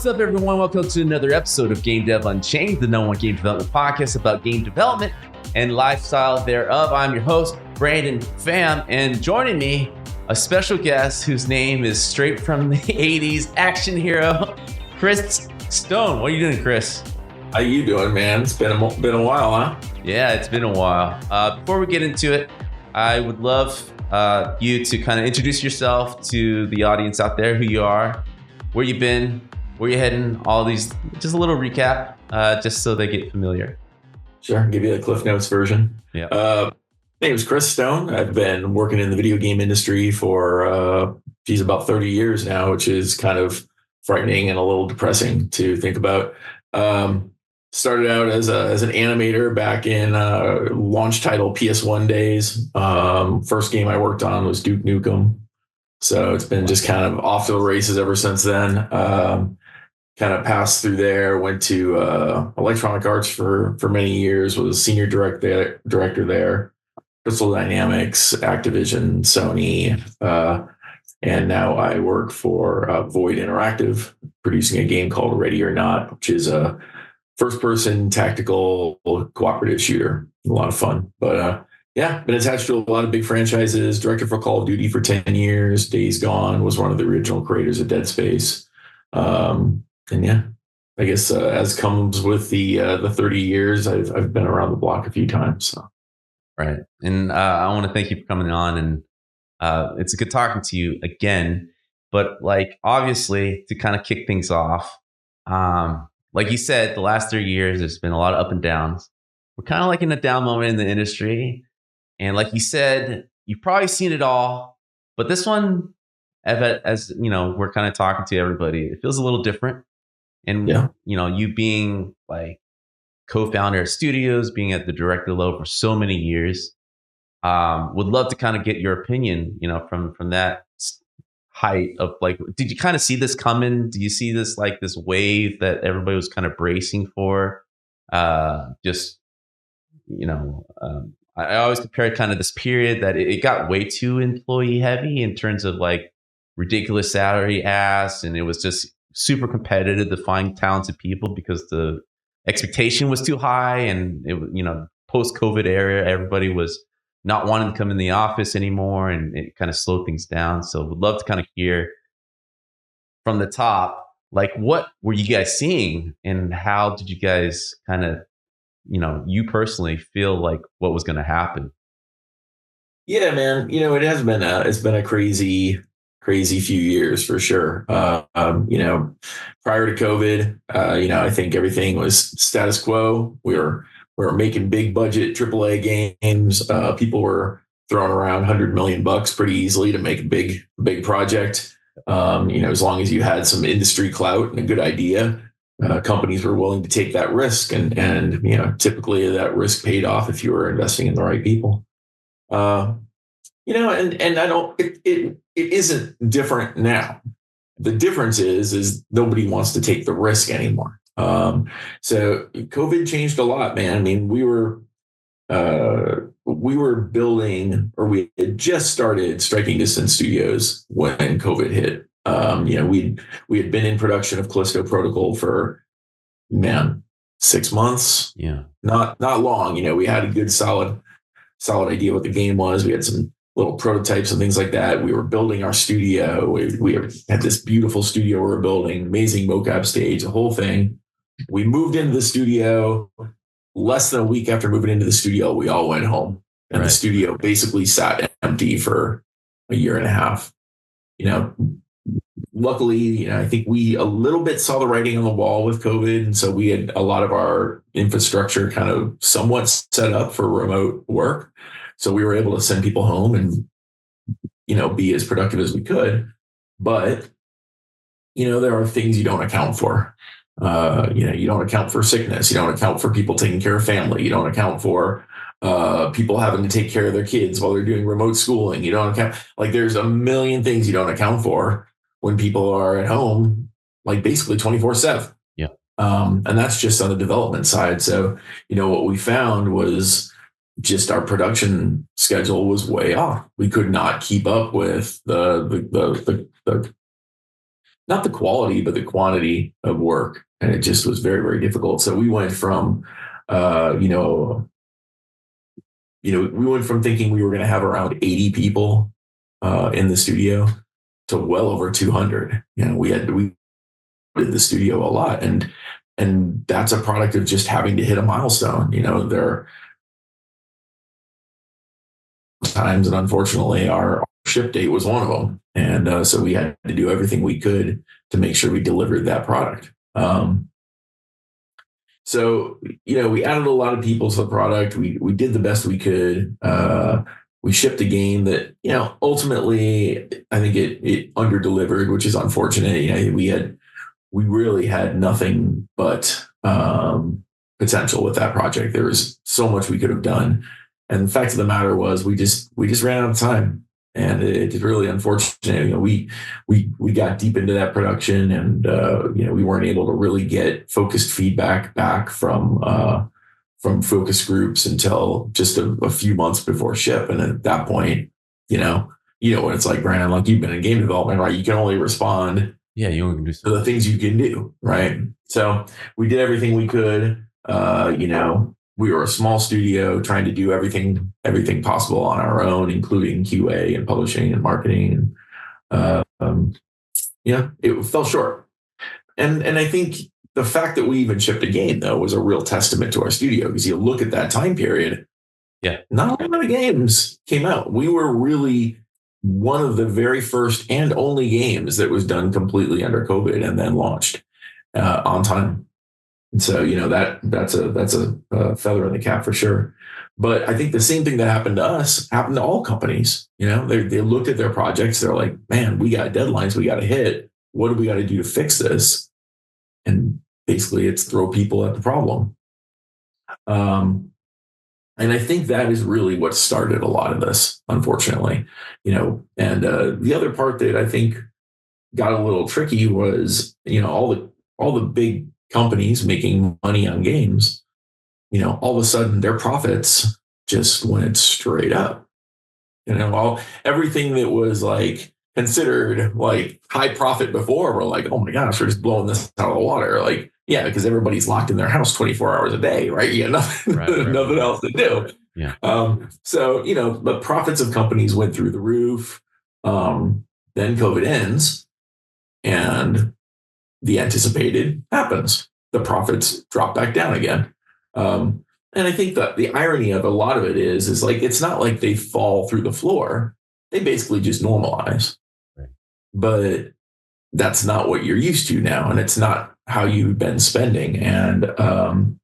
What's up, everyone? Welcome to another episode of Game Dev Unchained, the #1 game development podcast about game development and lifestyle thereof. I'm your host, Brandon Pham, and joining me, a special guest whose name is straight from the 80s action hero, Chris Stone. What are you doing, Chris? How you doing, man? It's been a while, huh? Yeah, it's been a while. Before we get into it, I would love you to kind of introduce yourself to the audience out there, who you are, where you've been, where you're heading, all these, just a little recap, just so they get familiar. Sure, give you the Cliff Notes version. Yeah. My name is Chris Stone. I've been working in the video game industry for, about 30 years now, which is kind of frightening and a little depressing to think about. Started out as an animator back in launch title PS1 days. First game I worked on was Duke Nukem. So it's been just kind of off to the races ever since then. Kind of passed through there, went to Electronic Arts for many years, was senior director there, Crystal Dynamics, Activision, Sony, and now I work for Void Interactive, producing a game called Ready or Not, which is a first-person tactical cooperative shooter. A lot of fun. But been attached to a lot of big franchises, directed for Call of Duty for 10 years, Days Gone, was one of the original creators of Dead Space. And yeah, I guess as comes with the 30 years, I've been around the block a few times. So. Right. And I want to thank you for coming on, and it's good talking to you again. But like, obviously, to kind of kick things off, like you said, the last 3 years, there's been a lot of up and downs. We're kind of like in a down moment in the industry. And like you said, you've probably seen it all. But this one, as you know, we're kind of talking to everybody, it feels a little different. And, you know, you being like co-founder of studios, being at the director level for so many years, would love to kind of get your opinion, you know, from that height of like, did you kind of see this coming? Do you see this like this wave that everybody was kind of bracing for? Just, you know, I always compare kind of this period that it got way too employee heavy in terms of like ridiculous salary asks, and it was just super competitive to find talented people because the expectation was too high. And it, you know, post-COVID era, everybody was not wanting to come in the office anymore, and it kind of slowed things down. So would love to kind of hear from the top, like, what were you guys seeing, and how did you guys kind of, you know, you personally feel like what was going to happen? Yeah, man. You know, it's been a crazy few years for sure. You know, prior to COVID, you know, I think everything was status quo. We were making big budget AAA games. People were throwing around $100 million pretty easily to make a big project. You know, as long as you had some industry clout and a good idea, companies were willing to take that risk, and you know, typically that risk paid off if you were investing in the right people. You know, and I don't. It isn't different now. The difference is nobody wants to take the risk anymore. So COVID changed a lot, man. I mean, we were building, or we had just started Striking Distance Studios when COVID hit. You know, we had been in production of Callisto Protocol for 6 months. Yeah, not long. You know, we had a good solid idea what the game was. We had some little prototypes and things like that. We were building our studio. We had this beautiful studio we were building, amazing mocap stage, the whole thing. We moved into the studio. Less than a week after moving into the studio, we all went home. And The studio basically sat empty for a year and a half. You know, luckily, you know, I think we a little bit saw the writing on the wall with COVID. And so we had a lot of our infrastructure kind of somewhat set up for remote work. So we were able to send people home and, you know, be as productive as we could. But, you know, there are things you don't account for. You know, you don't account for sickness. You don't account for people taking care of family. You don't account for people having to take care of their kids while they're doing remote schooling. You don't account, like, there's a million things you don't account for when people are at home, like basically 24/7. Yeah. And that's just on the development side. So, you know, what we found was just our production schedule was way off. We could not keep up with the not the quality, but the quantity of work. And it just was very, very difficult. So we went from, uh, you know, we went from thinking we were going to have around 80 people in the studio to well over 200. We did the studio a lot, and that's a product of just having to hit a milestone. There are times, and unfortunately, our ship date was one of them, and so we had to do everything we could to make sure we delivered that product. So, we added a lot of people to the product. We did the best we could. We shipped a game that, ultimately, I think it under delivered, which is unfortunate. We really had nothing but potential with that project. There was so much we could have done, and the fact of the matter was, we just ran out of time, and it's really unfortunate. We got deep into that production, and we weren't able to really get focused feedback back from focus groups until just a few months before ship. And at that point, what it's like, Brandon. Like, you've been in game development, right? You can only respond. Yeah, you only can do to the things you can do, right? So we did everything we could. We were a small studio trying to do everything possible on our own, including QA and publishing and marketing. It fell short. And I think the fact that we even shipped a game, though, was a real testament to our studio, because you look at that time period. Yeah, not a lot of games came out. We were really one of the very first and only games that was done completely under COVID and then launched on time. And so, that's a feather in the cap for sure. But I think the same thing that happened to us happened to all companies. They looked at their projects. They're like, man, we got deadlines we got to hit. What do we got to do to fix this? And basically, it's throw people at the problem. And I think that is really what started a lot of this, unfortunately. And the other part that I think got a little tricky was, all the big companies making money on games, all of a sudden their profits just went straight up. Everything that was like considered like high profit before, we're like, oh my gosh, we're just blowing this out of the water. Like, yeah, because everybody's locked in their house 24 hours a day, right? You got nothing, nothing else to do. Yeah. So, the profits of companies went through the roof. Then COVID ends, and the anticipated happens. The profits drop back down again. And I think that the irony of a lot of it is like, it's not like they fall through the floor. They basically just normalize. Right. But that's not what you're used to now, and it's not how you've been spending. And on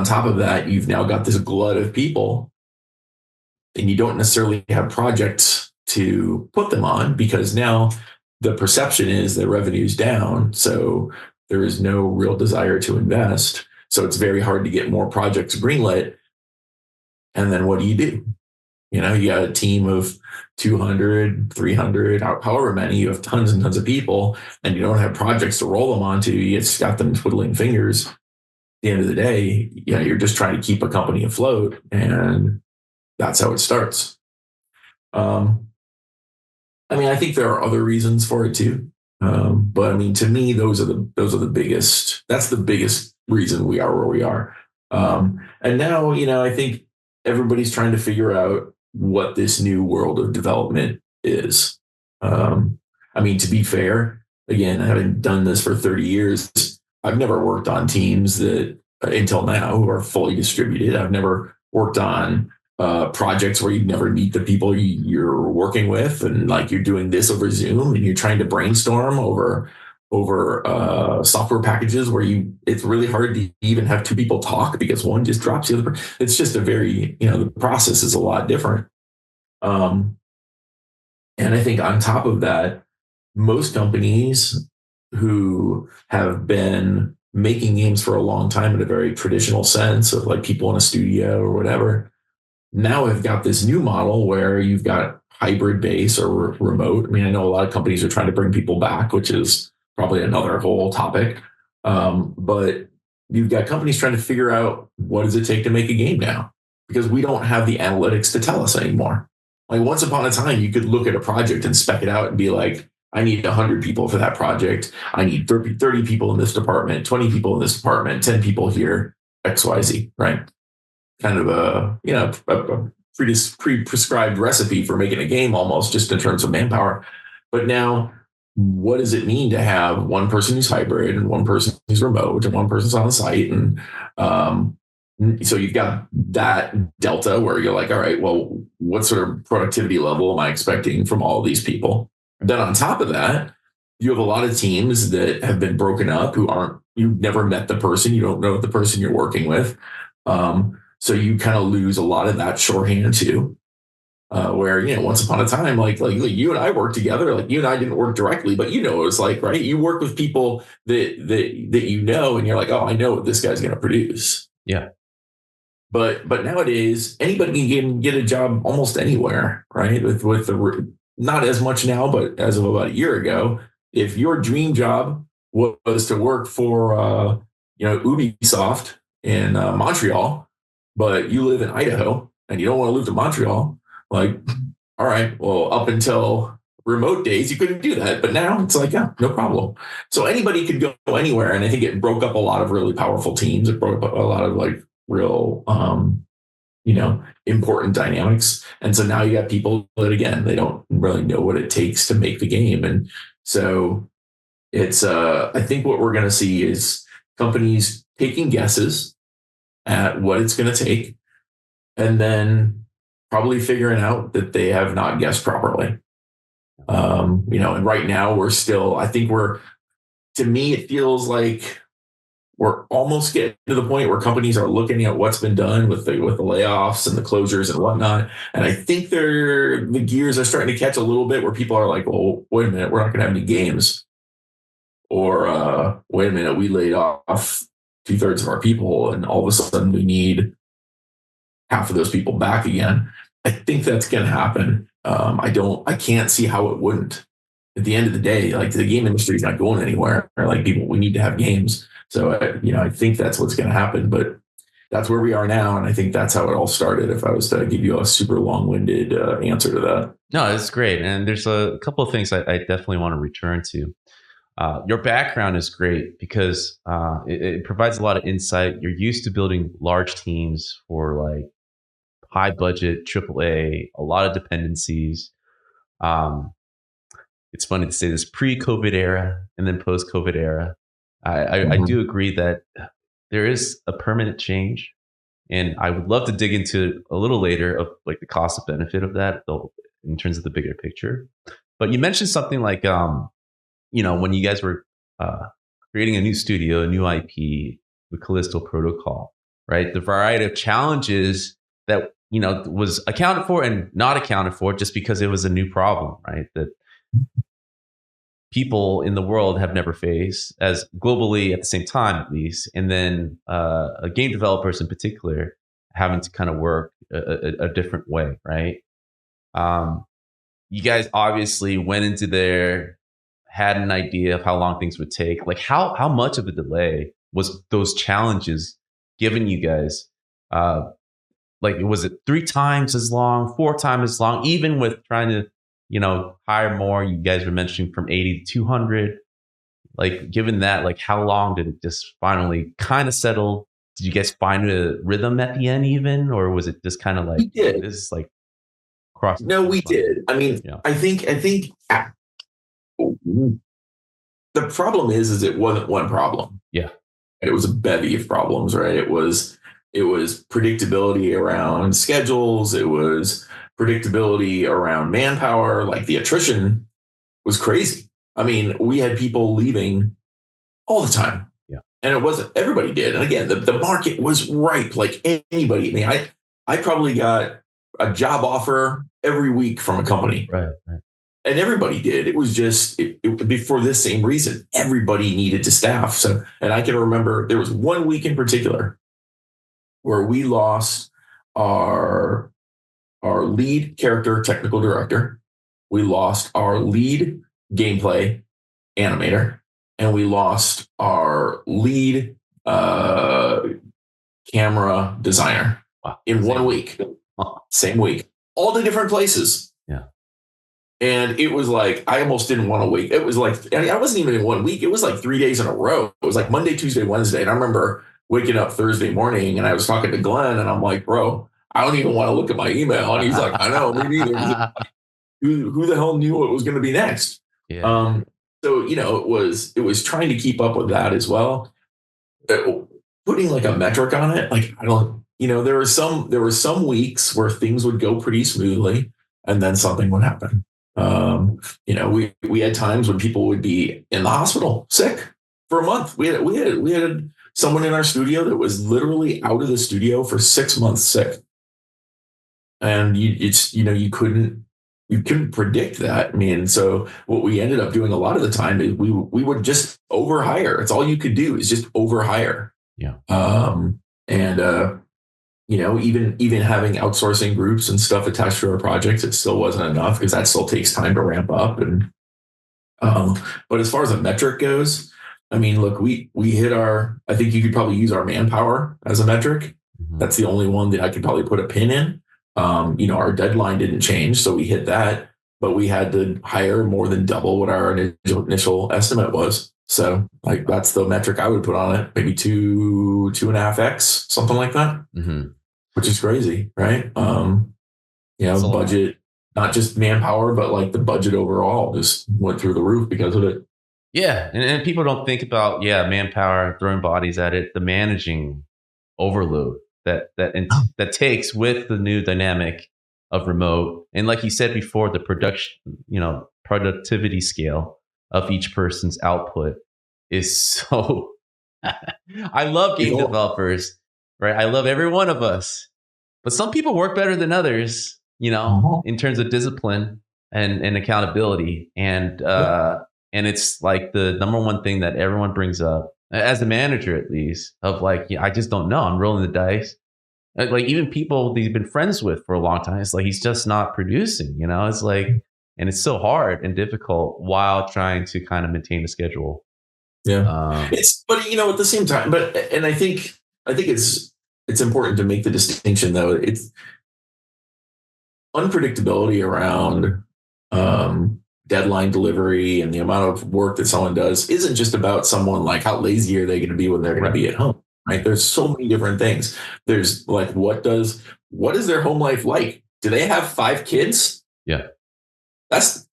top of that, you've now got this glut of people, and you don't necessarily have projects to put them on, because now the perception is that revenue's down. So there is no real desire to invest. So it's very hard to get more projects greenlit. And then what do? You got a team of 200, 300, however many. You have tons and tons of people, and you don't have projects to roll them onto. You just got them twiddling fingers. At the end of the day, you're just trying to keep a company afloat, and that's how it starts. I think there are other reasons for it too. But to me, those are the biggest. That's the biggest reason we are where we are. And now, I think everybody's trying to figure out what this new world of development is. To be fair, again, having done this for 30 years, I've never worked on teams that until now who are fully distributed. I've never worked on projects where you never meet the people you're working with, and like you're doing this over Zoom, and you're trying to brainstorm over software packages where it's really hard to even have two people talk because one just drops the other. It's just a very, the process is a lot different. And I think on top of that, most companies who have been making games for a long time in a very traditional sense of like people in a studio or whatever, now have got this new model where you've got hybrid base or remote. I know a lot of companies are trying to bring people back, which is probably another whole topic. But you've got companies trying to figure out what does it take to make a game now, because we don't have the analytics to tell us anymore. Like once upon a time, you could look at a project and spec it out and be like, I need 100 people for that project. I need 30 people in this department, 20 people in this department, 10 people here, XYZ, right? Kind of a pre-prescribed recipe for making a game almost, just in terms of manpower. But now, what does it mean to have one person who's hybrid and one person who's remote and one person's on the site? And so you've got that delta where you're like, all right, well, what sort of productivity level am I expecting from all of these people? Then on top of that, you have a lot of teams that have been broken up you've never met the person, you don't know the person you're working with. So you kind of lose a lot of that shorthand too. Where, once upon a time, like you and I worked together, like you and I didn't work directly, but it was like, right, you work with people that and you're like, oh, I know what this guy's going to produce. Yeah. But nowadays, anybody can get a job almost anywhere, right? With the not as much now, but as of about a year ago, if your dream job was to work for Ubisoft in Montreal, but you live in Idaho and you don't want to live to Montreal, like, all right, well, up until remote days, you couldn't do that. But now it's like, yeah, no problem. So anybody could go anywhere. And I think it broke up a lot of really powerful teams. It broke up a lot of like real, important dynamics. And so now you got people that, again, they don't really know what it takes to make the game. And so it's, I think what we're going to see is companies taking guesses at what it's going to take, and then probably figuring out that they have not guessed properly. And right now to me, it feels like we're almost getting to the point where companies are looking at what's been done with the layoffs and the closures and whatnot. And I think the gears are starting to catch a little bit where people are like, well, wait a minute, we're not going to have any games. Or wait a minute, we laid off 2/3 of our people and all of a sudden we need half of those people back again. I think that's going to happen. I can't see how it wouldn't. At the end of the day, like the game industry is not going anywhere. Like we need to have games. So, I think that's what's going to happen, but that's where we are now. And I think that's how it all started. If I was to give you a super long-winded answer to that. No, it's great. And there's a couple of things I definitely want to return to. Your background is great because it provides a lot of insight. You're used to building large teams for like high budget, AAA, a lot of dependencies. It's funny to say this pre-COVID era and then post-COVID era. I do agree that there is a permanent change, and I would love to dig into a little later of like the cost of benefit of that in terms of the bigger picture. But you mentioned something like, when you guys were creating a new studio, a new IP with Callisto Protocol, right? The variety of challenges that, was accounted for and not accounted for just because it was a new problem, right? That people in the world have never faced as globally at the same time, at least. And then game developers in particular having to kind of work a different way, right? You guys obviously went into there, had an idea of how long things would take. Like how much of a delay was those challenges given you guys? Like, was it 3 times as long, 4 times as long, even with trying to, hire more? You guys were mentioning from 80 to 200. Like, given that, like, how long did it just finally kind of settle? Did you guys find a rhythm at the end even? Or was it just kind of like, we did. This is like cross? No, we did. I mean, I think the problem is it wasn't one problem. Yeah. It was a bevy of problems, right? It was predictability around schedules. It was predictability around manpower. Like the attrition was crazy. I mean, we had people leaving all the time. Yeah. And it wasn't, everybody did. And again, the market was ripe. Like anybody. I mean, I probably got a job offer every week from a company. Right. And everybody did. It was just for this same reason. Everybody needed to staff. So, and I can remember there was one week in particular where we lost our lead character technical director, we lost our lead gameplay animator, and we lost our lead camera designer. Wow. In 1 week. Same week. All the different places. Yeah. And it was like, I almost didn't want to wake. It was like, I wasn't even in 1 week. It was like 3 days in a row. It was like Monday, Tuesday, Wednesday. And I remember waking up Thursday morning and I was talking to Glenn and I'm like, bro, I don't even want to look at my email. And he's like, I know, me neither. Who the hell knew what was going to be next? Yeah. So, it was trying to keep up with that as well. Putting like a metric on it, like I don't, there were some weeks where things would go pretty smoothly and then something would happen. We had times when people would be in the hospital sick for a month. We had someone in our studio that was literally out of the studio for 6 months sick, and you couldn't predict that. I mean, so what we ended up doing a lot of the time is we would just overhire. It's all you could do is just overhire. Yeah. And even having outsourcing groups and stuff attached to our projects, it still wasn't enough because that still takes time to ramp up. And but as far as a metric goes, I mean, look, we hit our. I think you could probably use our manpower as a metric. Mhm. That's the only one that I could probably put a pin in. Our deadline didn't change, so we hit that, but we had to hire more than double what our initial estimate was. So, like, that's the metric I would put on it, maybe 2.5x, something like that, which is crazy, right? Budget, not just manpower, but like the budget overall just went through the roof because of it. Yeah. And people don't think about, manpower, throwing bodies at it, the managing overload that takes with the new dynamic of remote. And like you said before, the productivity scale of each person's output is so. I love game developers, right? I love every one of us, but some people work better than others, in terms of discipline and accountability. And it's like the number one thing that everyone brings up as a manager, at least, of like, I just don't know. I'm rolling the dice. Like even people that you've been friends with for a long time, it's like he's just not producing. It's like, and it's so hard and difficult while trying to kind of maintain a schedule. Yeah, but at the same time, and I think it's important to make the distinction though. It's unpredictability around deadline delivery and the amount of work that someone does isn't just about someone like how lazy are they going to be when they're going to be at home, right? There's so many different things. There's like, what is their home life like? Do they have 5 kids? Yeah. That's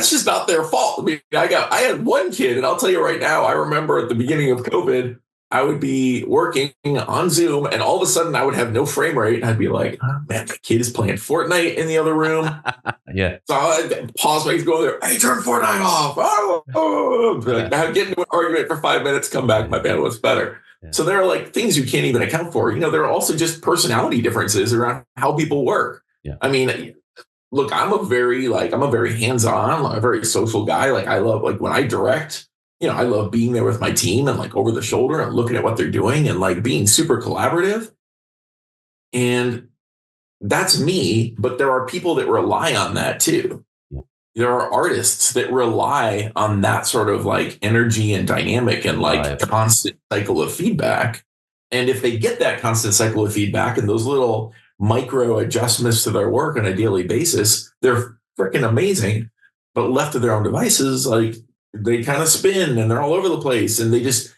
just not their fault. I mean, I had 1 kid, and I'll tell you right now, I remember at the beginning of COVID, I would be working on Zoom and all of a sudden I would have no frame rate. And I'd be like, oh, man, the kid is playing Fortnite in the other room. Yeah. So I'd pause my go there. Hey, turn Fortnite off. I'd get into an argument for 5 minutes, come back, my bandwidth's better. Yeah. So there are like things you can't even account for. There are also just personality differences around how people work. Yeah. I mean, look, I'm a very hands-on, I'm a very social guy. Like I love, like when I direct, I love being there with my team and like over the shoulder and looking at what they're doing and like being super collaborative. And that's me, but there are people that rely on that too. Yeah. There are artists that rely on that sort of like energy and dynamic and like constant cycle of feedback. And if they get that constant cycle of feedback and those little micro adjustments to their work on a daily basis, they're freaking amazing. But left to their own devices, like they kind of spin and they're all over the place and it's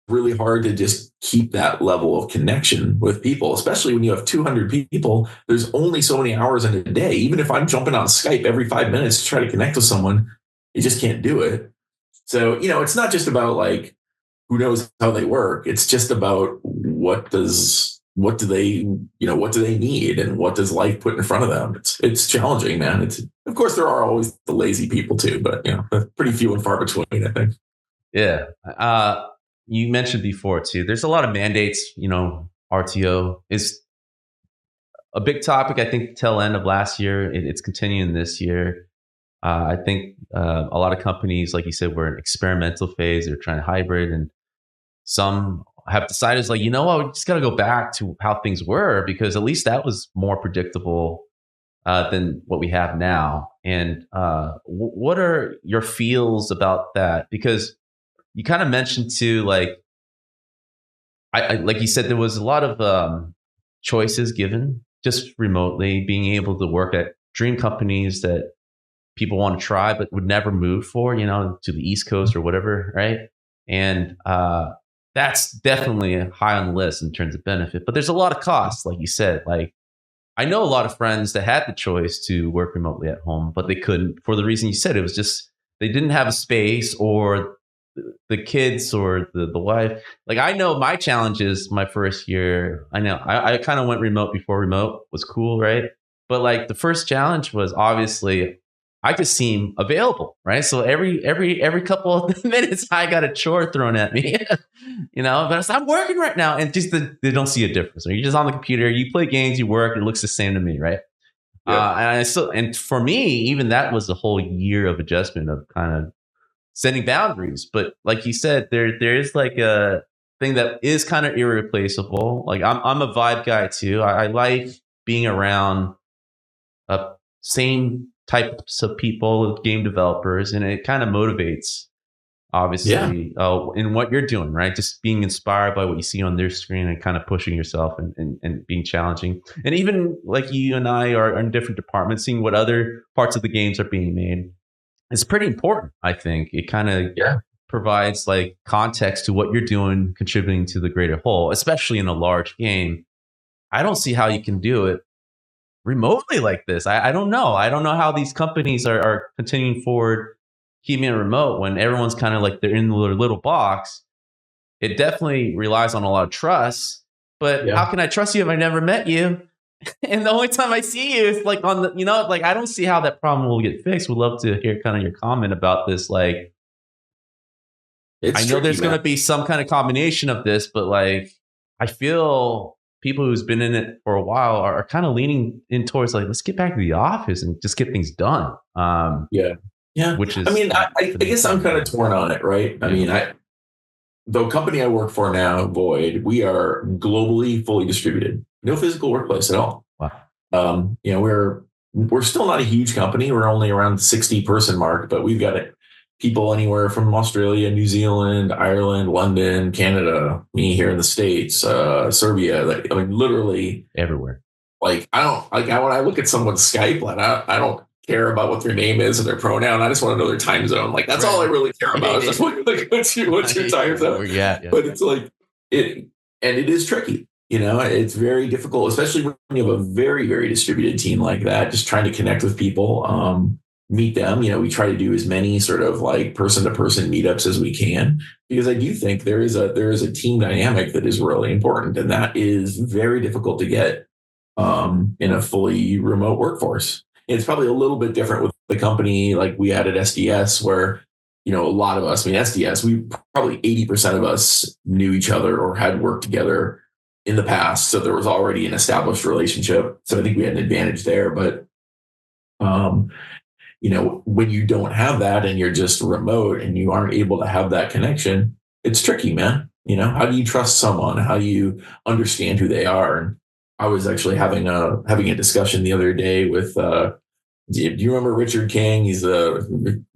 really hard to just keep that level of connection with people, especially when you have 200 people. There's only so many hours in a day. Even if I'm jumping on Skype every 5 minutes to try to connect with someone, you just can't do it. So, it's not just about like, who knows how they work. It's just about what do they need and what does life put in front of them? It's challenging, man. Of course there are always the lazy people too, but that's pretty few and far between, I think. Yeah. You mentioned before too, there's a lot of mandates, RTO is a big topic. I think tail end of last year, it's continuing this year. I think a lot of companies, like you said, were in experimental phase. They're trying hybrid, and some have decided it's like, we just got to go back to how things were because at least that was more predictable than what we have now. And what are your feels about that? Because you kind of mentioned too, like, I like you said, there was a lot of choices given just remotely, being able to work at dream companies that people want to try but would never move for, to the East Coast or whatever, right? And that's definitely high on the list in terms of benefit. But there's a lot of costs, like you said. Like I know a lot of friends that had the choice to work remotely at home, but they couldn't for the reason you said. It was just they didn't have a space, or the kids, or the wife. Like I know my challenges my first year. I know I kind of went remote before remote was cool, right? But like the first challenge was obviously I just seem available, right? So every couple of minutes I got a chore thrown at me, But it's, I'm working right now, and just they don't see a difference. You're just on the computer, you play games, you work, it looks the same to me, right? Yeah. And for me, even that was a whole year of adjustment of kind of setting boundaries. But like you said, there is like a thing that is kind of irreplaceable. Like I'm a vibe guy too. I like being around same types of people, game developers, and it kind of motivates, Yeah. obviously, in what you're doing, right? Just being inspired by what you see on their screen and kind of pushing yourself and being challenging. And even like you and I are in different departments, seeing what other parts of the games are being made. It's pretty important, I think. It kind of Yeah. provides like context to what you're doing, contributing to the greater whole, especially in a large game. I don't see how you can do it remotely like this. I don't know. I don't know how these companies are continuing forward, keeping it remote when everyone's kind of like they're in their little box. It definitely relies on a lot of trust. But how Yeah. can I trust you if I never met you? And the only time I see you is like on the, like I don't see how that problem will get fixed. Would love to hear kind of your comment about this. Like, I It's know tricky, there's going man. to be some kind of combination of this, but like, I feel people who's been in it for a while are kind of leaning in towards like, let's get back to the office and just get things done. Yeah. Yeah. Which I is mean, I the main guess I'm thing. kind of torn on it, right? I Yeah. mean, the company I work for now, Void, we are globally fully distributed. No physical workplace at all. Wow. We're still not a huge company. We're only around 60-person mark, but we've got people anywhere from Australia, New Zealand, Ireland, London, Canada, me here in the States, Serbia. Like, I mean, literally Everywhere. like I don't like when I look at someone's Skype, like I don't care about what their name is or their pronoun. I just want to know their time zone. Like that's all I really care about. Is just like what's your time zone? Yeah. But it's like it, and it is tricky. It's very difficult, especially when you have a very, very distributed team like that. Just trying to connect with people, meet them. We try to do as many sort of like person to person meetups as we can, because I do think there is a team dynamic that is really important, and that is very difficult to get in a fully remote workforce. It's probably a little bit different with the company like we had at SDS, where a lot of us, I mean, SDS, we probably 80% of us knew each other or had worked together in the past. So there was already an established relationship. So I think we had an advantage there. But, when you don't have that and you're just remote and you aren't able to have that connection, it's tricky, man. How do you trust someone? How do you understand who they are? And I was actually having a discussion the other day with, do you remember Richard King? He's a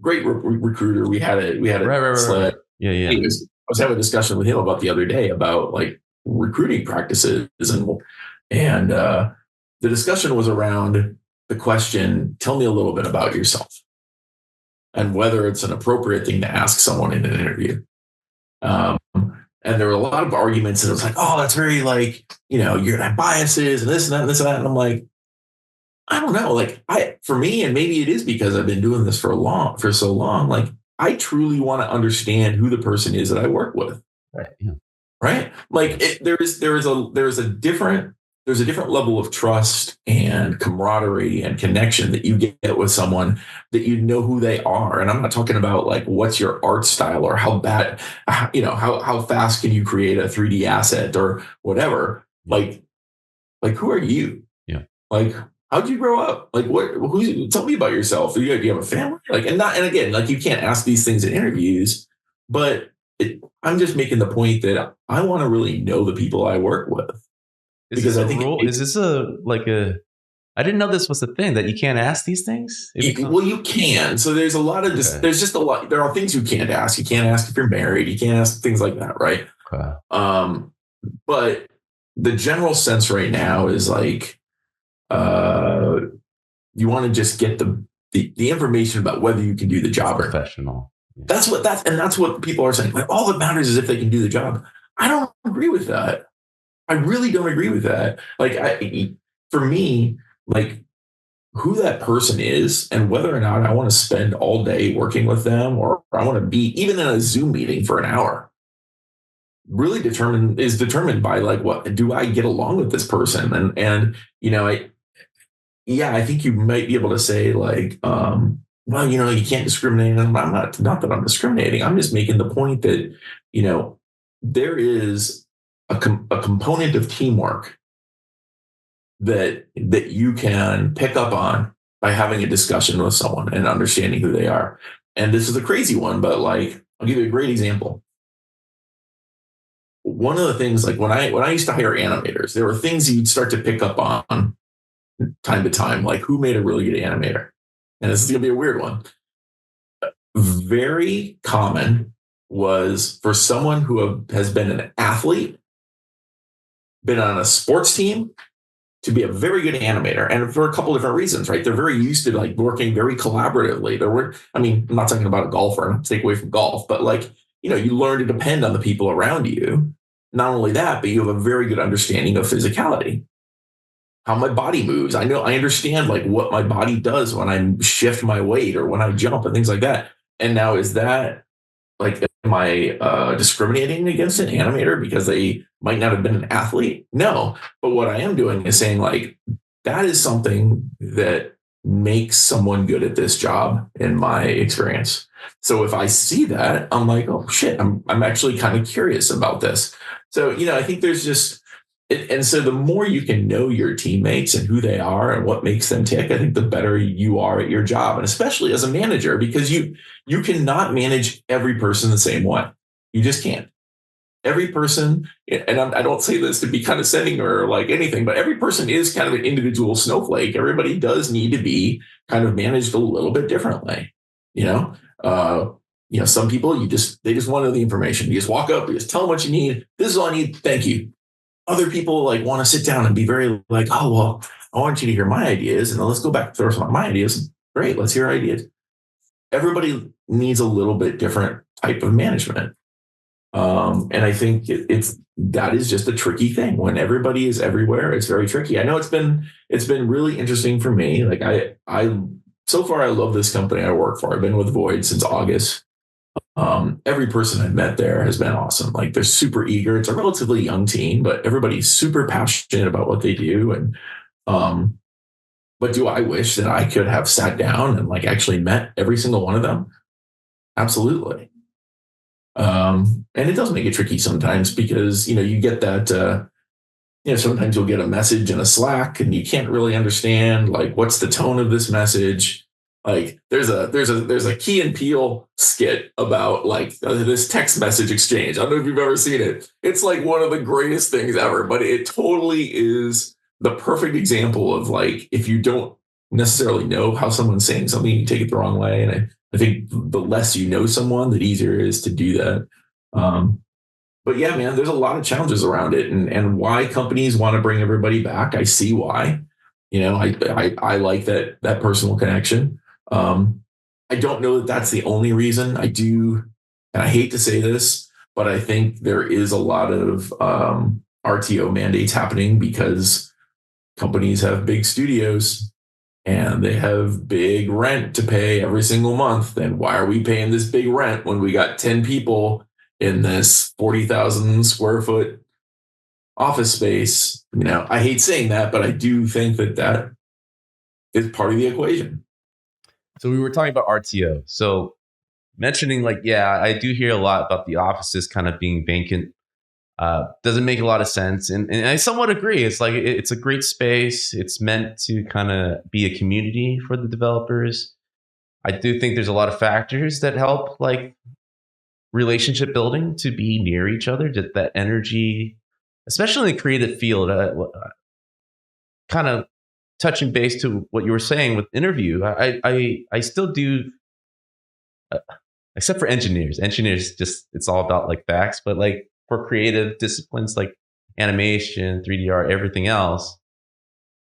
great recruiter. We had Right. Yeah. Anyways, I was having a discussion with him about the other day about like recruiting practices, and the discussion was around the question, tell me a little bit about yourself, and whether it's an appropriate thing to ask someone in an interview. And there were a lot of arguments, and it was like, oh, that's very like, you're gonna have biases and this and that and this and that. And I'm like, I don't know. Like for me, and maybe it is because I've been doing this for so long, like I truly want to understand who the person is that I work with. Right. Yeah. Right. Like there's a different level of trust and camaraderie and connection that you get with someone that you know who they are. And I'm not talking about like what's your art style or how bad, how fast can you create a 3D asset or whatever. Like who are you? Yeah. Like, how'd you grow up? Like, tell me about yourself. Do you have a family? Like, and again, like you can't ask these things in interviews, but I'm just making the point that I want to really know the people I work with. Is this a rule? Is this I didn't know this was a thing that you can't ask these things. Well, you can. So there's a lot of there's just a lot. There are things you can't ask. You can't ask if you're married. You can't ask things like that, right? Okay. But the general sense right now is like, you want to just get the information about whether you can do the job or not. Professional. Yeah. That's what people are saying. Like, all that matters is if they can do the job. I don't agree with that. I really don't agree with that. Like, for me, like, who that person is and whether or not I want to spend all day working with them, or I want to be even in a Zoom meeting for an hour, really determined by, like, what do I get along with this person? And I think you might be able to say, like, well, you can't discriminate. And I'm not that I'm discriminating. I'm just making the point that, there is a component of teamwork that you can pick up on by having a discussion with someone and understanding who they are. And this is a crazy one, but, like, I'll give you a great example. One of the things, like, when I used to hire animators, there were things you'd start to pick up on time to time, like who made a really good animator. And this is going to be a weird one. Very common was for someone who has been an athlete, been on a sports team, to be a very good animator, and for a couple different reasons, right? They're very used to, like, working very collaboratively. I'm not talking about a golfer, not to take away from golf, but, like, you learn to depend on the people around you. Not only that, but you have a very good understanding of physicality, how my body moves. I understand, like, what my body does when I shift my weight or when I jump and things like that. And now, is that, like, am I discriminating against an animator because they might not have been an athlete? No. But what I am doing is saying, like, that is something that makes someone good at this job in my experience. So if I see that, I'm like, oh shit, I'm actually kind of curious about this. So, I think there's just, and so the more you can know your teammates and who they are and what makes them tick, I think the better you are at your job. And especially as a manager, because you cannot manage every person the same way. You just can't. Every person, and I don't say this to be condescending or like anything, but every person is kind of an individual snowflake. Everybody does need to be kind of managed a little bit differently. Some people, they just want to know the information. You just walk up, you just tell them what you need. This is all I need. Thank you. Other people, like, want to sit down and be very like, oh, well, I want you to hear my ideas, and then let's go back and throw some of my ideas. Great, let's hear ideas. Everybody needs a little bit different type of management. And I think that is just a tricky thing. When everybody is everywhere, it's very tricky. I know it's been really interesting for me. Like, I so far, I love this company I work for. I've been with Void since August. Every person I've met there has been awesome. Like, they're super eager. It's a relatively young team, but everybody's super passionate about what they do. And, but do I wish that I could have sat down and, like, actually met every single one of them? Absolutely. And it does make it tricky sometimes because, you get that, sometimes you'll get a message in a Slack and you can't really understand, like, what's the tone of this message. Like, there's a Key and Peele skit about, like, this text message exchange. I don't know if you've ever seen it. It's like one of the greatest things ever, but it totally is the perfect example of, like, if you don't necessarily know how someone's saying something, you take it the wrong way. And I think the less you know someone, the easier it is to do that. But yeah, man, there's a lot of challenges around it, and why companies want to bring everybody back. I see why. I like that personal connection. I don't know that that's the only reason. I do, and I hate to say this, but I think there is a lot of RTO mandates happening because companies have big studios and they have big rent to pay every single month. And why are we paying this big rent when we got 10 people in this 40,000 square foot office space? I hate saying that, but I do think that is part of the equation. So we were talking about RTO. So mentioning, like, yeah, I do hear a lot about the offices kind of being vacant. Doesn't make a lot of sense. And I somewhat agree. It's like, it's a great space. It's meant to kind of be a community for the developers. I do think there's a lot of factors that help, like, relationship building, to be near each other, that energy, especially in the creative field. Kind of touching base to what you were saying with interview, I still do, except for engineers. Engineers, just, it's all about, like, facts. But, like, for creative disciplines like animation, 3D art, everything else,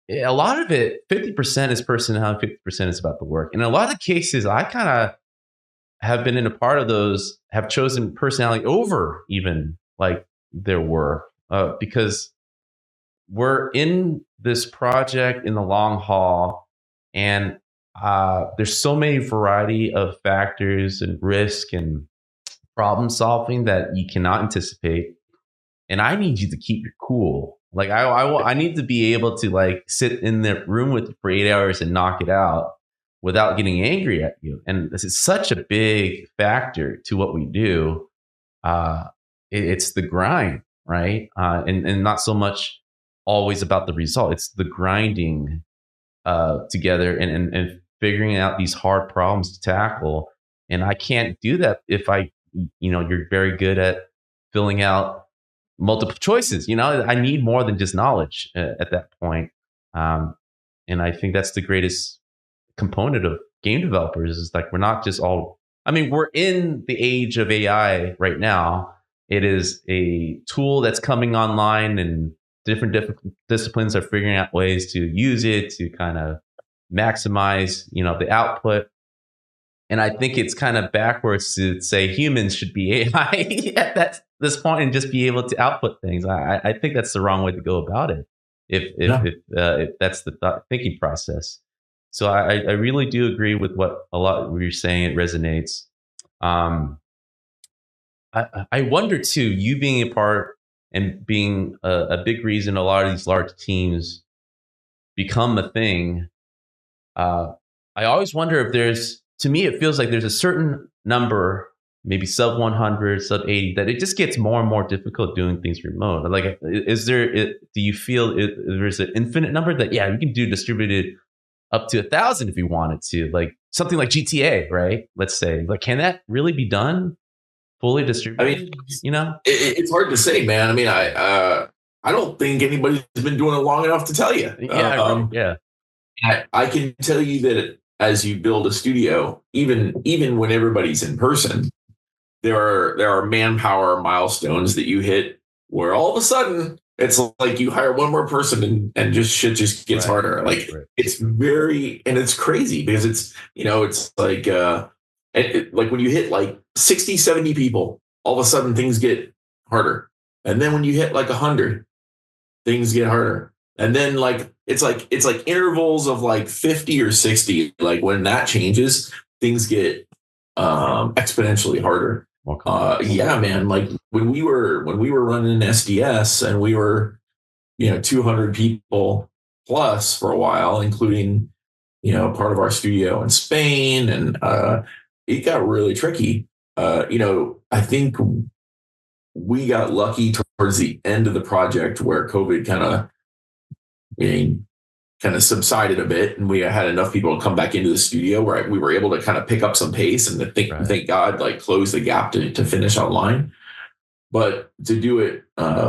a lot of it, 50% is personality, 50% is about the work. In a lot of cases, I kind of have been in a part of those, have chosen personality over even like their work, because we're in this project in the long haul, and there's so many variety of factors and risk and problem solving that you cannot anticipate. And I need you to keep your cool. Like I need to be able to like sit in the room with you for 8 hours and knock it out without getting angry at you. And this is such a big factor to what we do. Uh, it's the grind, right? And not so much always about the result. It's the grinding together and figuring out these hard problems to tackle. And I can't do that if you're very good at filling out multiple choices. I need more than just knowledge at that point. Um, and I think that's the greatest component of game developers is like, we're not just all, I mean, we're in the age of AI right now. It is a tool that's coming online, and different disciplines are figuring out ways to use it to kind of maximize, the output. And I think it's kind of backwards to say humans should be AI at this point and just be able to output things. I think that's the wrong way to go about it. If that's the thinking process. So I really do agree with what a lot of you're saying. It resonates. I wonder too, you being a part and being a big reason a lot of these large teams become a thing. I always wonder if to me, it feels like there's a certain number, maybe sub 100, sub 80, that it just gets more and more difficult doing things remote. Like, do you feel there's an infinite number that, yeah, we can do distributed up to 1,000 if you wanted to, like something like GTA, right? Let's say, like, can that really be done fully distributed? It's hard to say, man. I mean, I don't think anybody's been doing it long enough to tell you. Yeah, right. Yeah. I can tell you that as you build a studio, even when everybody's in person, there are manpower milestones that you hit where all of a sudden it's like you hire one more person and just shit just gets harder. Like it's it's crazy because it's like like when you hit like 60, 70 people, all of a sudden things get harder. And then when you hit like 100, things get harder. And then it's like intervals of like 50 or 60. Like when that changes, things get exponentially harder. Yeah, man. Like when we were running SDS and we were 200 people plus for a while, including part of our studio in Spain, and it got really tricky. I think we got lucky towards the end of the project where COVID kind of subsided a bit, and we had enough people to come back into the studio where we were able to kind of pick up some pace, and thank God, like close the gap to finish online. But to do it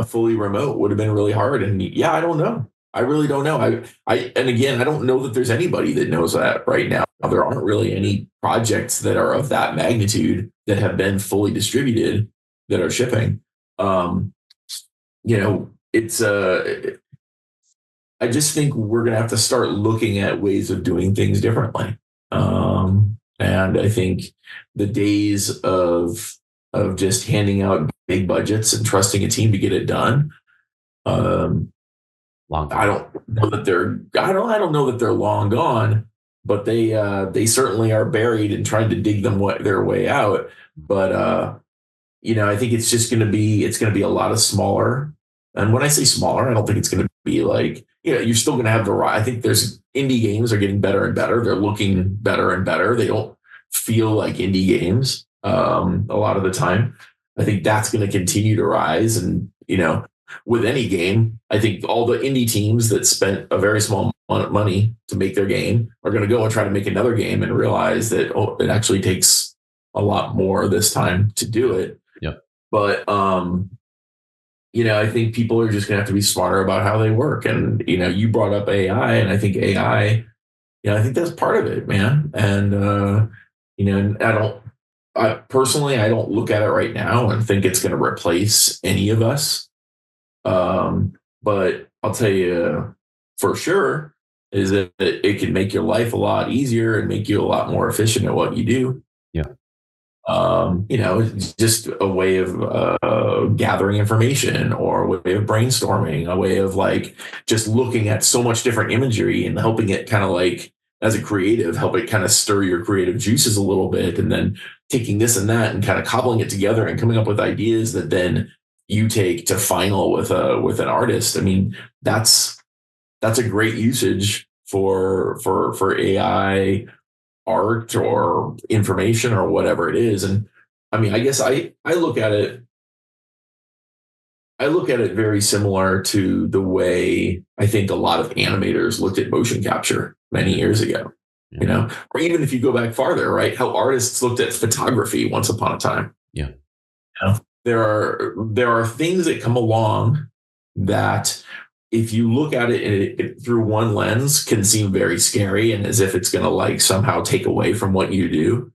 fully remote would have been really hard. And yeah, I don't know. I really don't know. And again, I don't know that there's anybody that knows that right now. There aren't really any projects that are of that magnitude that have been fully distributed that are shipping. It's I just think we're going to have to start looking at ways of doing things differently. And I think the days of just handing out big budgets and trusting a team to get it done, I don't know that they're long gone, but they certainly are buried and trying to dig their way out. But I think it's just going to be a lot of smaller. And when I say smaller, I don't think it's going to be like, you're still going to have I think there's indie games are getting better and better. They're looking better and better. They don't feel like indie games a lot of the time. I think that's going to continue to rise. And, with any game, I think all the indie teams that spent a very small amount of money to make their game are going to go and try to make another game and realize that, it actually takes a lot more this time to do it. Yeah. But, I think people are just going to have to be smarter about how they work. And, you brought up AI, and I think AI, I think that's part of it, man. And, I personally don't look at it right now and think it's going to replace any of us. But I'll tell you for sure, is that it can make your life a lot easier and make you a lot more efficient at what you do. Yeah. It's just a way of gathering information, or a way of brainstorming, a way of like just looking at so much different imagery and helping it kind of like, as a creative, help it kind of stir your creative juices a little bit, and then taking this and that and kind of cobbling it together and coming up with ideas that then you take to final with an artist. I mean, that's a great usage for AI art or information or whatever it is. And I mean, I guess I look at it very similar to the way I think a lot of animators looked at motion capture many years ago. Yeah. Or even if you go back farther, right? How artists looked at photography once upon a time. Yeah. There are things that come along that, if you look at it through one lens, can seem very scary and as if it's going to like somehow take away from what you do.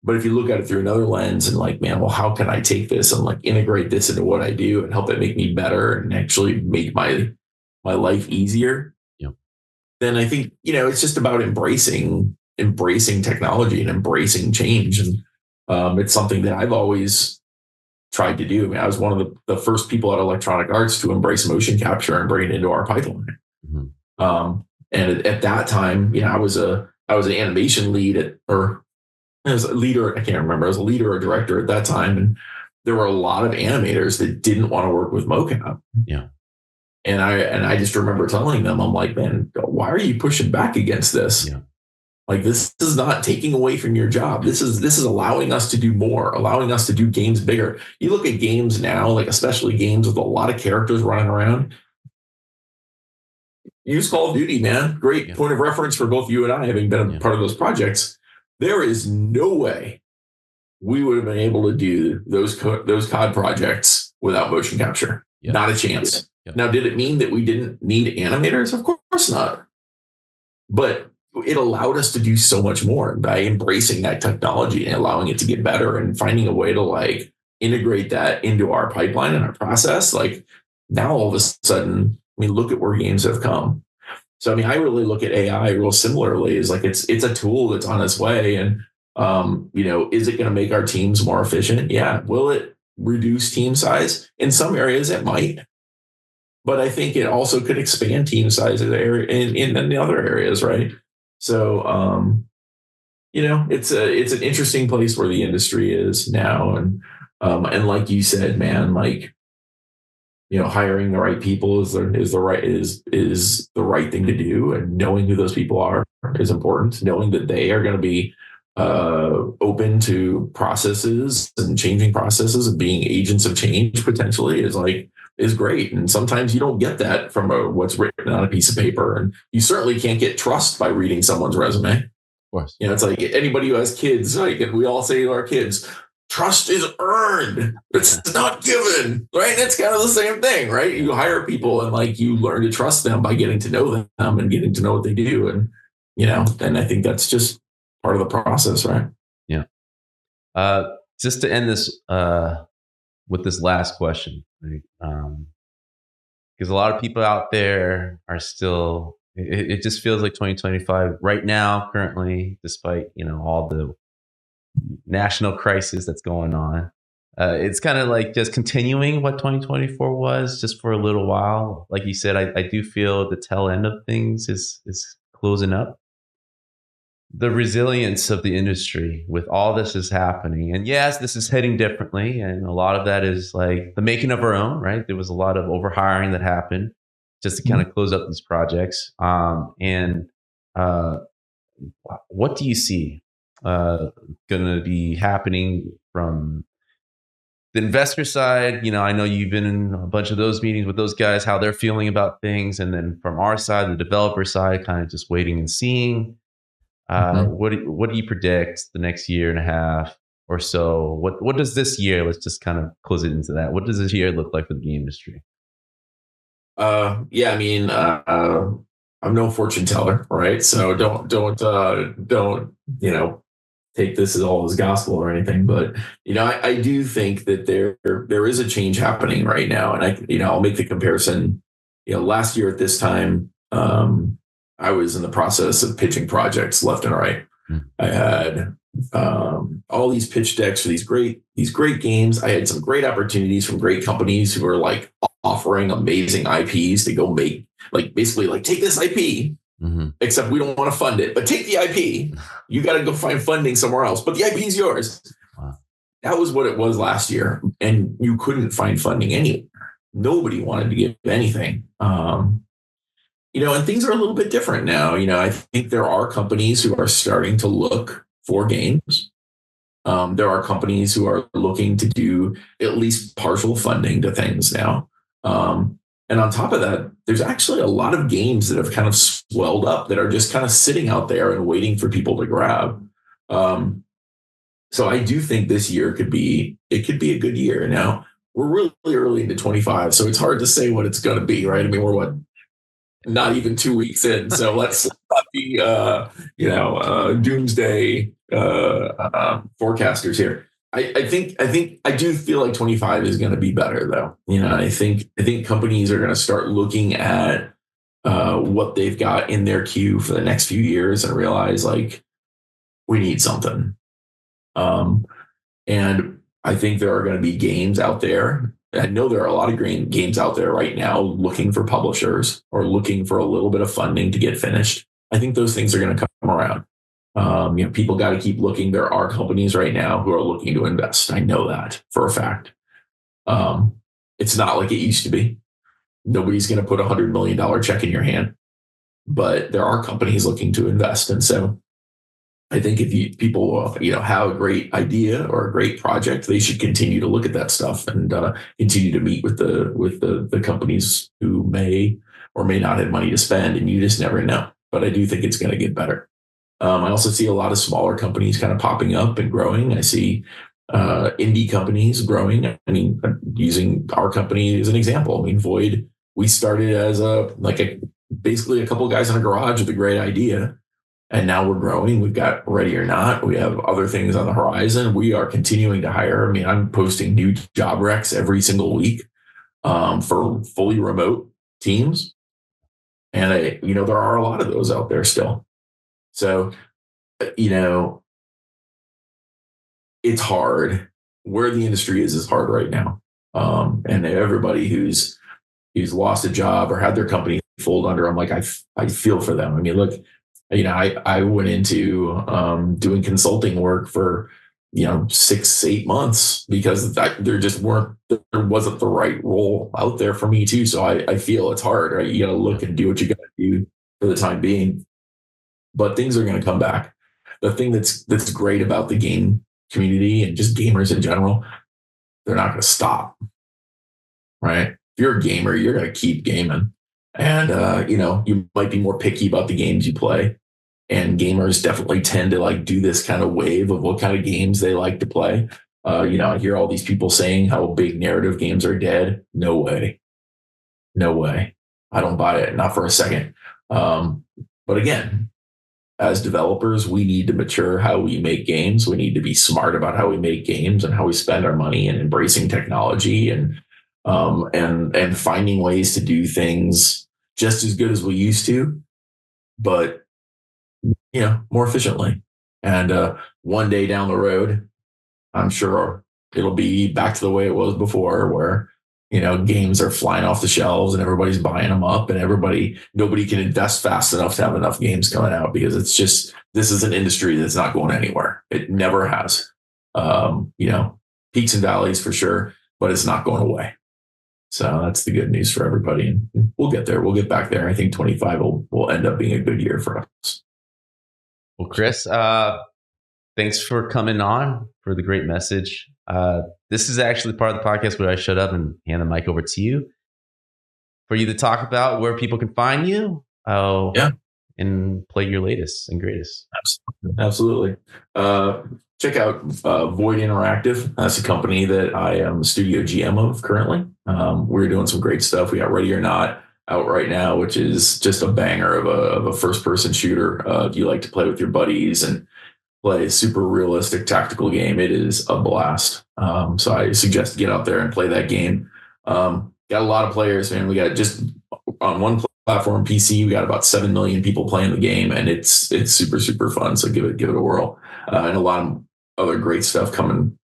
But if you look at it through another lens and like, man, well, how can I take this and like integrate this into what I do and help it make me better and actually make my life easier? Yeah. Then I think, it's just about embracing technology and embracing change. And it's something that I've always tried to do. I mean, I was one of the first people at Electronic Arts to embrace motion capture and bring it into our pipeline. Mm-hmm. And at that time, I was an animation lead I was a leader. I can't remember. I was a leader or director at that time, and there were a lot of animators that didn't want to work with mocap. Yeah. And I just remember telling them, I'm like, man, why are you pushing back against this? Yeah. Like, this is not taking away from your job. This is allowing us to do more, allowing us to do games bigger. You look at games now, like especially games with a lot of characters running around. Use Call of Duty, man. Great point of reference for both you and I, having been a part of those projects. There is no way we would have been able to do those COD projects without motion capture. Yeah. Not a chance. Yeah. Now, did it mean that we didn't need animators? Of course not. But it allowed us to do so much more by embracing that technology and allowing it to get better and finding a way to like integrate that into our pipeline and our process. Like, now all of a sudden, I mean, look at where games have come. So, I mean, I really look at AI real similarly. Is like, it's a tool that's on its way. And, is it going to make our teams more efficient? Yeah. Will it reduce team size? In some areas it might. But I think it also could expand team size in the other areas, right? So, it's an interesting place where the industry is now. And like you said, man, like, hiring the right people is the right thing to do, and knowing who those people are is important. Knowing that they are going to be open to processes and changing processes and being agents of change potentially is great. And sometimes you don't get that from what's written on a piece of paper, and you certainly can't get trust by reading someone's resume. Of course, it's like anybody who has kids, like, and we all say to our kids, trust is earned. It's not given, right? It's kind of the same thing, right? You hire people and like you learn to trust them by getting to know them and getting to know what they do. And, and I think that's just part of the process, right? Yeah. Just to end this with this last question, right? Because a lot of people out there are still, it just feels like 2025 right now, currently, despite, all the national crisis that's going on. It's kind of like just continuing what 2024 was just for a little while. Like you said, I do feel the tail end of things is closing up. The resilience of the industry with all this is happening. And yes, this is heading differently. And a lot of that is like the making of our own, right? There was a lot of overhiring that happened just to kind of close up these projects. What do you see going to be happening from the investor side? I know you've been in a bunch of those meetings with those guys, how they're feeling about things. And then from our side, the developer side, kind of just waiting and seeing. What do you predict the next year and a half or so? What does this year, let's just kind of close it into that. What does this year look like for the game industry? I mean, I'm no fortune teller, right? So don't take this as all as gospel or anything. But I do think that there is a change happening right now, and I'll make the comparison. Last year at this time, I was in the process of pitching projects left and right. I had all these pitch decks for these great games. I had some great opportunities from great companies who were like offering amazing IPs to go make, like, basically like, take this IP, except we don't want to fund it, but take the IP. You got to go find funding somewhere else, but the IP is yours. Wow. That was what it was last year, and you couldn't find funding anywhere. Nobody wanted to give anything. And things are a little bit different now. I think there are companies who are starting to look for games. There are companies who are looking to do at least partial funding to things now. And on top of that, there's actually a lot of games that have kind of swelled up that are just kind of sitting out there and waiting for people to grab. So I do think this year could be a good year. Now, we're really early into 25, so it's hard to say what it's going to be, right? I mean, we're not even 2 weeks in, so let's not be doomsday forecasters here. I do feel like 25 is going to be better, though. I think companies are going to start looking at what they've got in their queue for the next few years and realize, like, we need something. And I think there are going to be games out there. I know there are a lot of games out there right now looking for publishers or looking for a little bit of funding to get finished. I think those things are going to come around. People got to keep looking. There are companies right now who are looking to invest. I know that for a fact. It's not like it used to be. Nobody's going to put $100 million check in your hand, but there are companies looking to invest. And so I think if people have a great idea or a great project, they should continue to look at that stuff and continue to meet with the companies who may or may not have money to spend, and you just never know. But I do think it's going to get better. I also see a lot of smaller companies kind of popping up and growing. I see indie companies growing. I mean, using our company as an example. I mean, Void, we started as basically a couple of guys in a garage with a great idea. And now we're growing. We've got Ready or Not. We have other things on the horizon. We are continuing to hire. I mean, I'm posting new job recs every single week for fully remote teams. And there are a lot of those out there still. So, it's hard. Where the industry is hard right now. And everybody who's lost a job or had their company fold under, I'm like, I feel for them. I mean, look, I went into doing consulting work for 6-8 months because there wasn't the right role out there for me too. So I feel it's hard, right? You got to look and do what you got to do for the time being, but things are going to come back. The thing that's great about the game community and just gamers in general, they're not going to stop, right? If you're a gamer, you're going to keep gaming. And, you might be more picky about the games you play. And gamers definitely tend to do this kind of wave of what kind of games they like to play. I hear all these people saying how big narrative games are dead. No way. No way. I don't buy it. Not for a second. But again, as developers, we need to mature how we make games. We need to be smart about how we make games and how we spend our money and embracing technology and finding ways to do things just as good as we used to, but more efficiently. And one day down the road, I'm sure it'll be back to the way it was before, where games are flying off the shelves and everybody's buying them up, and nobody can invest fast enough to have enough games coming out, because this is an industry that's not going anywhere. It never has. Peaks and valleys for sure, but it's not going away. So that's the good news for everybody. And we'll get there. We'll get back there. I think 25 will end up being a good year for us. Well, Chris, thanks for coming on, for the great message. This is actually part of the podcast where I shut up and hand the mic over to you for you to talk about where people can find you. And play your latest and greatest. Absolutely. Check out Void Interactive. That's a company that I am the studio GM of currently. We're doing some great stuff. We got Ready or Not out right now, which is just a banger of a first-person shooter. If you like to play with your buddies and play a super realistic tactical game, it is a blast. So I suggest get out there and play that game. Got a lot of players, man. We got just on one platform PC. We got about 7 million people playing the game, and it's super, super fun. So give it a whirl. And a lot of other great stuff coming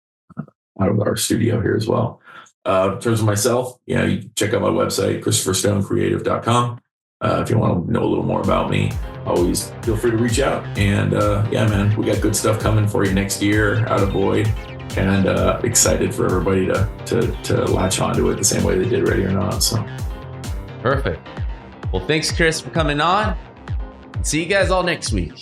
out of our studio here as well. In terms of myself, you can check out my website, ChristopherStoneCreative.com. If you want to know a little more about me, always feel free to reach out. And yeah, man, we got good stuff coming for you next year out of Void, and excited for everybody to latch onto it the same way they did Ready or Not. So perfect. Well, thanks, Chris, for coming on. See you guys all next week.